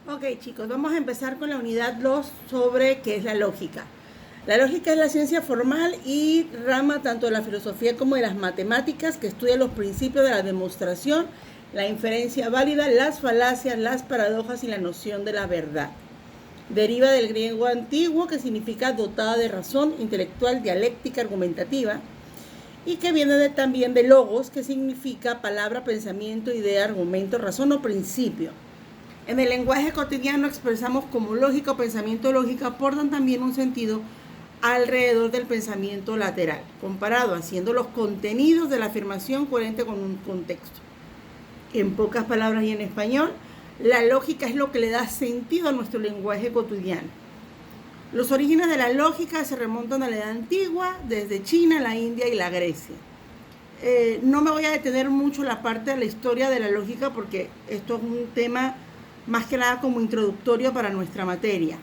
Ok, chicos, vamos a empezar con la unidad 2 sobre qué es la lógica. La lógica es la ciencia formal y rama tanto de la filosofía como de las matemáticas que estudia los principios de la demostración, la inferencia válida, las falacias, las paradojas y la noción de la verdad. Deriva del griego antiguo que significa dotada de razón intelectual, dialéctica, argumentativa, y que viene también de logos, que significa palabra, pensamiento, idea, argumento, razón o principio. En el lenguaje cotidiano expresamos como lógica o pensamiento lógico, aportan también un sentido alrededor del pensamiento lateral, comparado, haciendo los contenidos de la afirmación coherente con un contexto. En pocas palabras y en español, la lógica es lo que le da sentido a nuestro lenguaje cotidiano. Los orígenes de la lógica se remontan a la edad antigua, desde China, la India y la Grecia. No me voy a detener mucho en la parte de la historia de la lógica porque esto es un tema más que nada como introductorio para nuestra materia.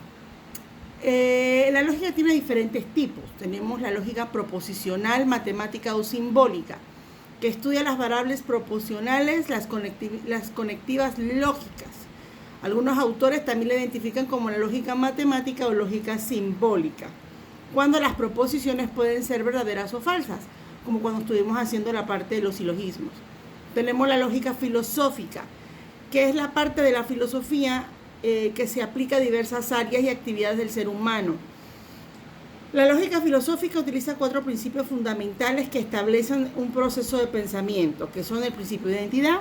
La lógica tiene diferentes tipos. Tenemos la lógica proposicional, matemática o simbólica, que estudia las variables proposicionales, las conectivas lógicas. Algunos autores también la identifican como la lógica matemática o lógica simbólica, cuando las proposiciones pueden ser verdaderas o falsas, como cuando estuvimos haciendo la parte de los silogismos. Tenemos la lógica filosófica, que es la parte de la filosofía que se aplica a diversas áreas y actividades del ser humano. La lógica filosófica utiliza 4 principios fundamentales que establecen un proceso de pensamiento, que son el principio de identidad,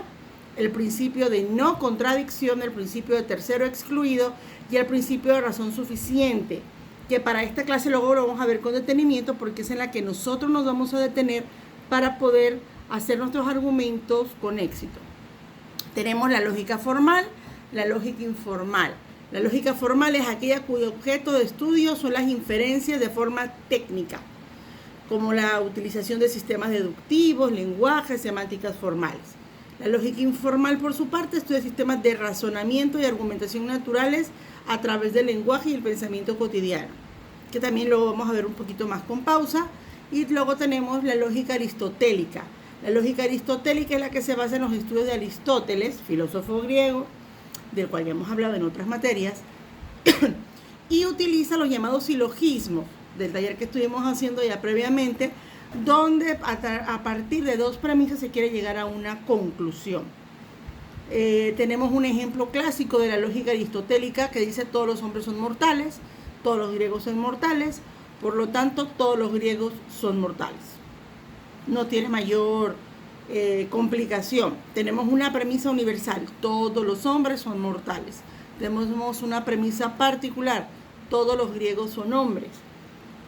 el principio de no contradicción, el principio de tercero excluido y el principio de razón suficiente, que para esta clase luego lo vamos a ver con detenimiento porque es en la que nosotros nos vamos a detener para poder hacer nuestros argumentos con éxito. Tenemos la lógica formal, la lógica informal. La lógica formal es aquella cuyo objeto de estudio son las inferencias de forma técnica, como la utilización de sistemas deductivos, lenguajes, semánticas formales. La lógica informal, por su parte, estudia sistemas de razonamiento y argumentación naturales a través del lenguaje y el pensamiento cotidiano, que también lo vamos a ver un poquito más con pausa. Y luego tenemos la lógica aristotélica. La lógica aristotélica es la que se basa en los estudios de Aristóteles, filósofo griego, del cual ya hemos hablado en otras materias, y utiliza los llamados silogismos del taller que estuvimos haciendo ya previamente, donde a partir de 2 premisas se quiere llegar a una conclusión. Tenemos un ejemplo clásico de la lógica aristotélica que dice todos los hombres son mortales, todos los griegos son mortales, por lo tanto todos los griegos son mortales. No tiene mayor complicación. Tenemos una premisa universal, todos los hombres son mortales. Tenemos una premisa particular, todos los griegos son hombres.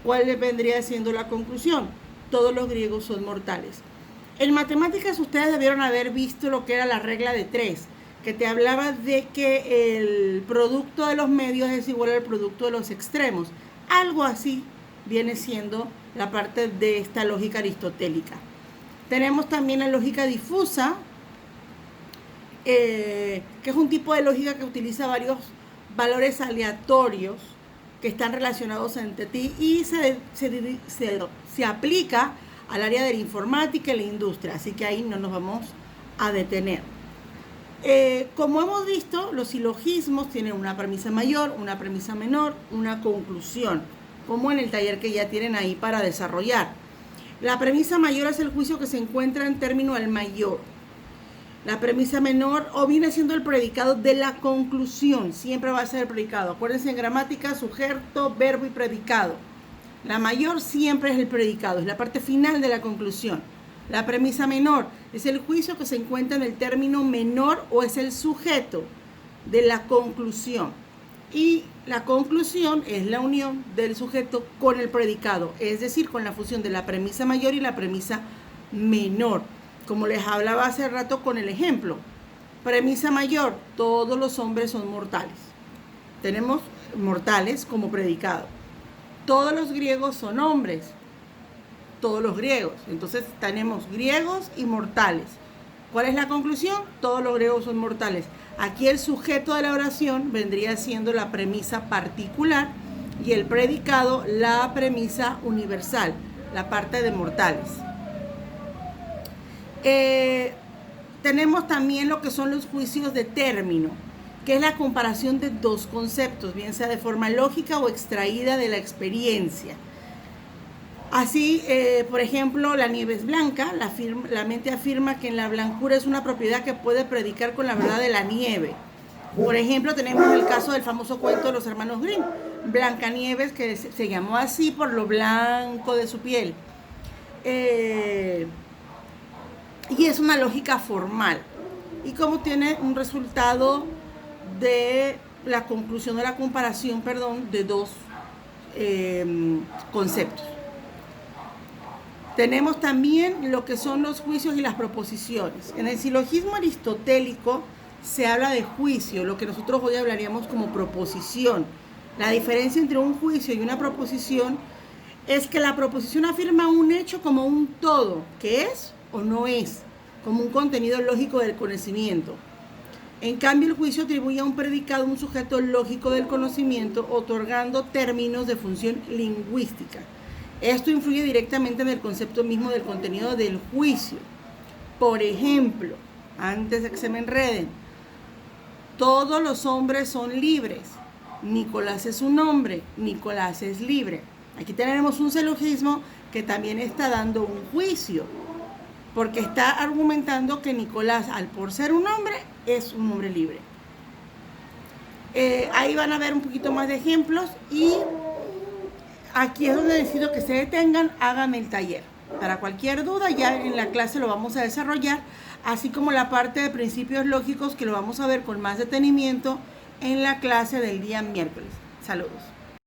¿Cuál vendría siendo la conclusión? Todos los griegos son mortales. En matemáticas ustedes debieron haber visto lo que era la regla de 3, que te hablaba de que el producto de los medios es igual al producto de los extremos. Algo así viene siendo la parte de esta lógica aristotélica. Tenemos también la lógica difusa, que es un tipo de lógica que utiliza varios valores aleatorios que están relacionados entre ti y se aplica al área de la informática y la industria, así que ahí no nos vamos a detener. Como hemos visto, los silogismos tienen una premisa mayor, una premisa menor, una conclusión, como en el taller que ya tienen ahí para desarrollar. La premisa mayor es el juicio que se encuentra en término al mayor. La premisa menor o viene siendo el predicado de la conclusión, siempre va a ser el predicado. Acuérdense en gramática, sujeto, verbo y predicado. La mayor siempre es el predicado, es la parte final de la conclusión. La premisa menor es el juicio que se encuentra en el término menor o es el sujeto de la conclusión. Y la conclusión es la unión del sujeto con el predicado, es decir, con la fusión de la premisa mayor y la premisa menor. Como les hablaba hace rato con el ejemplo. Premisa mayor, todos los hombres son mortales. Tenemos mortales como predicado. Todos los griegos son hombres. Todos los griegos. Entonces tenemos griegos y mortales. ¿Cuál es la conclusión? Todos los griegos son mortales. Aquí el sujeto de la oración vendría siendo la premisa particular y el predicado la premisa universal, la parte de mortales. Tenemos también lo que son los juicios de término. que es la comparación de dos conceptos, bien sea de forma lógica o extraída de la experiencia. Así, por ejemplo, la nieve es blanca, la mente afirma que en la blancura es una propiedad que puede predicar con la verdad de la nieve. Por ejemplo, tenemos el caso del famoso cuento de los hermanos Grimm, Blancanieves, que se llamó así por lo blanco de su piel. Y es una lógica formal. Y como tiene un resultado de la conclusión de la comparación, de dos conceptos. Tenemos también lo que son los juicios y las proposiciones. En el silogismo aristotélico se habla de juicio, lo que nosotros hoy hablaríamos como proposición. La diferencia entre un juicio y una proposición es que la proposición afirma un hecho como un todo, que es o no es, como un contenido lógico del conocimiento. En cambio, el juicio atribuye a un predicado un sujeto lógico del conocimiento, otorgando términos de función lingüística. Esto influye directamente en el concepto mismo del contenido del juicio. Por ejemplo, antes de que se me enreden, todos los hombres son libres. Nicolás es un hombre, Nicolás es libre. Aquí tenemos un silogismo que también está dando un juicio, porque está argumentando que Nicolás, por ser un hombre, es un hombre libre. Ahí van a ver un poquito más de ejemplos y aquí es donde decido que se detengan, háganme el taller. Para cualquier duda, ya en la clase lo vamos a desarrollar, así como la parte de principios lógicos que lo vamos a ver con más detenimiento en la clase del día miércoles. Saludos.